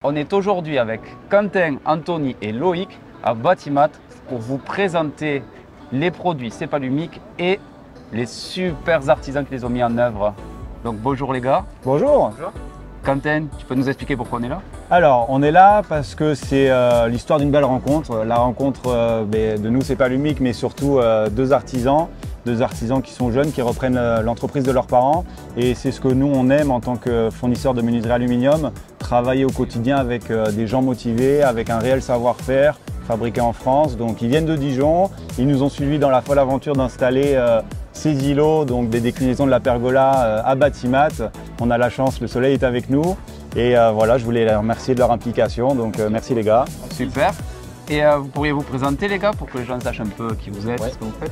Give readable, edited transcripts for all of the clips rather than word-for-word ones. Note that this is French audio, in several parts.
On est aujourd'hui avec Quentin, Anthony et Loïc à Batimat pour vous présenter les produits Cepalumic et les super artisans qui les ont mis en œuvre. Donc bonjour les gars. Bonjour. Bonjour. Quentin, tu peux nous expliquer pourquoi on est là? Alors, on est là parce que c'est l'histoire d'une belle rencontre. La rencontre de nous, Cepalumic, mais surtout deux artisans qui sont jeunes, qui reprennent l'entreprise de leurs parents. Et c'est ce que nous, on aime en tant que fournisseur de menuiserie aluminium, travailler au quotidien avec des gens motivés, avec un réel savoir-faire, fabriqué en France. Donc, ils viennent de Dijon. Ils nous ont suivis dans la folle aventure d'installer ces îlots, donc des déclinaisons de la pergola à Batimat. On a la chance, le soleil est avec nous. Et voilà, je voulais les remercier de leur implication. Donc, merci les gars. Super. Et vous pourriez vous présenter les gars pour que les gens sachent un peu qui vous êtes, ce que vous faites?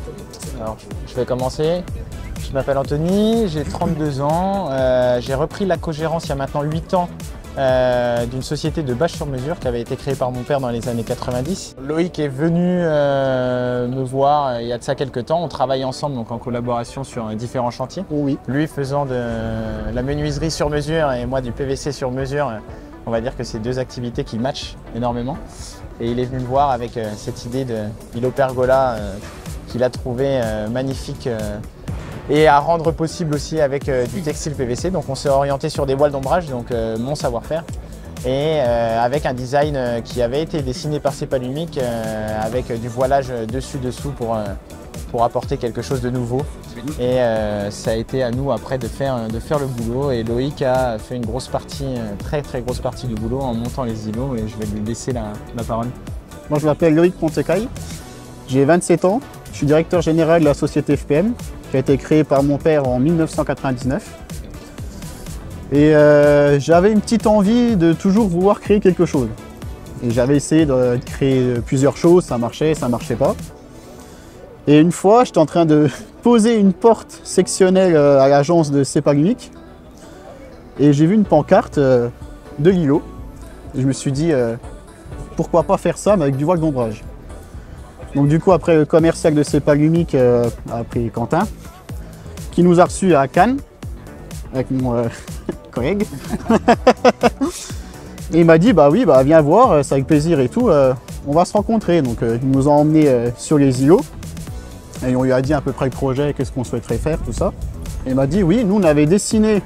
Alors, je vais commencer. Je m'appelle Anthony, j'ai 32 ans. J'ai repris la co-gérance il y a maintenant 8 ans d'une société de bâche sur mesure qui avait été créée par mon père dans les années 90. Loïc est venu me voir il y a de ça quelques temps. On travaille ensemble donc en collaboration sur différents chantiers. Oui. Lui faisant de la menuiserie sur mesure et moi du PVC sur mesure. On va dire que c'est deux activités qui matchent énormément. Et il est venu me voir avec cette idée de îlot pergola qu'il a trouvé magnifique et à rendre possible aussi avec du textile PVC. Donc on s'est orienté sur des voiles d'ombrage, donc mon savoir-faire. Et avec un design qui avait été dessiné par Cepalumic avec du voilage dessus-dessous pour apporter quelque chose de nouveau. Et ça a été à nous après de faire le boulot. Et Loïc a fait une grosse partie, très grosse partie du boulot en montant les îlots. Et je vais lui laisser la parole. Moi je m'appelle Loïc Pontecaille, j'ai 27 ans, je suis directeur général de la société FPM qui a été créée par mon père en 1999. Et j'avais une petite envie de toujours vouloir créer quelque chose. Et j'avais essayé de créer plusieurs choses, ça marchait pas. Et une fois, j'étais en train de poser une porte sectionnelle à l'agence de Cepalumic et j'ai vu une pancarte de l'îlot. Et je me suis dit, pourquoi pas faire ça mais avec du voile d'ombrage. Donc du coup, après le commercial de Cepalumic, après Quentin, qui nous a reçus à Cannes, avec mon collègue. Et il m'a dit, bah oui, bah viens voir, c'est avec plaisir et tout, on va se rencontrer. Donc ils nous ont emmenés sur les îlots. Et on lui a dit à peu près le projet, qu'est-ce qu'on souhaiterait faire, tout ça. Et il m'a dit, oui, nous on avait dessiné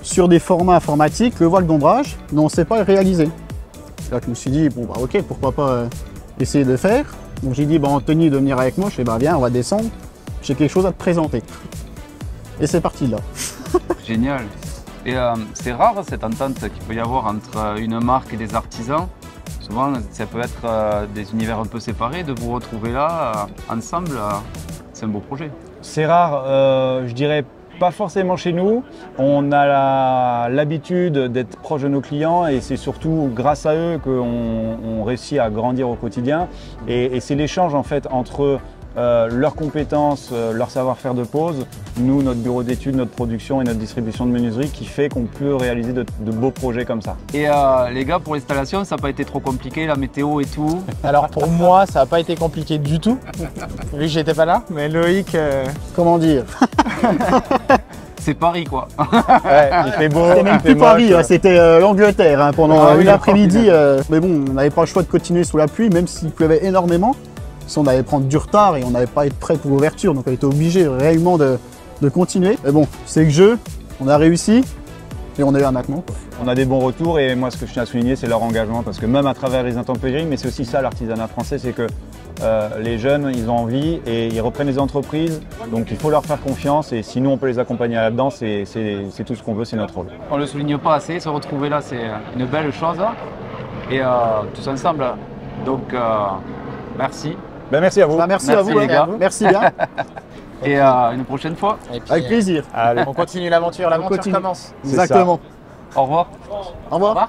sur des formats informatiques le voile d'ombrage, mais on ne sait pas le réaliser. Là, je me suis dit, bon, bah ok, pourquoi pas essayer de faire. Donc j'ai dit, bah Anthony de venir avec moi, je dis, bah viens, on va descendre, j'ai quelque chose à te présenter. Et c'est parti là. Génial. Et c'est rare cette entente qu'il peut y avoir entre une marque et des artisans. Souvent, ça peut être des univers un peu séparés. De vous retrouver là, ensemble, c'est un beau projet. C'est rare, je dirais pas forcément chez nous. On a l'habitude d'être proche de nos clients et c'est surtout grâce à eux qu'on réussit à grandir au quotidien. Et c'est l'échange en fait entre leurs compétences, leur savoir-faire de pose, nous, notre bureau d'études, notre production et notre distribution de menuiserie qui fait qu'on peut réaliser de beaux projets comme ça. Et les gars, pour l'installation, ça n'a pas été trop compliqué, la météo et tout? Alors pour moi, ça n'a pas été compliqué du tout, vu que j'étais pas là. Mais Loïc, comment dire? C'est Paris quoi. Ouais, il fait beau. C'était même plus Paris, c'était l'Angleterre hein, pendant une après-midi. Mais bon, on n'avait pas le choix de continuer sous la pluie, même s'il pleuvait énormément. Si on allait prendre du retard et on n'allait pas être prêt pour l'ouverture, donc on était obligé réellement de continuer. Mais bon, c'est le jeu, on a réussi et on est là maintenant. On a des bons retours et moi ce que je tiens à souligner c'est leur engagement parce que même à travers les intempéries, mais c'est aussi ça l'artisanat français, c'est que les jeunes ils ont envie et ils reprennent les entreprises, donc il faut leur faire confiance et si nous on peut les accompagner là-dedans, c'est tout ce qu'on veut, c'est notre rôle. On ne le souligne pas assez, se retrouver là c'est une belle chose et tous ensemble, donc merci. Ben, merci à vous. Bah, merci à vous les gars. Merci bien. Et une prochaine fois. et puis, Avec plaisir. on continue l'aventure, l'aventure commence. Exactement. Au revoir. Au revoir.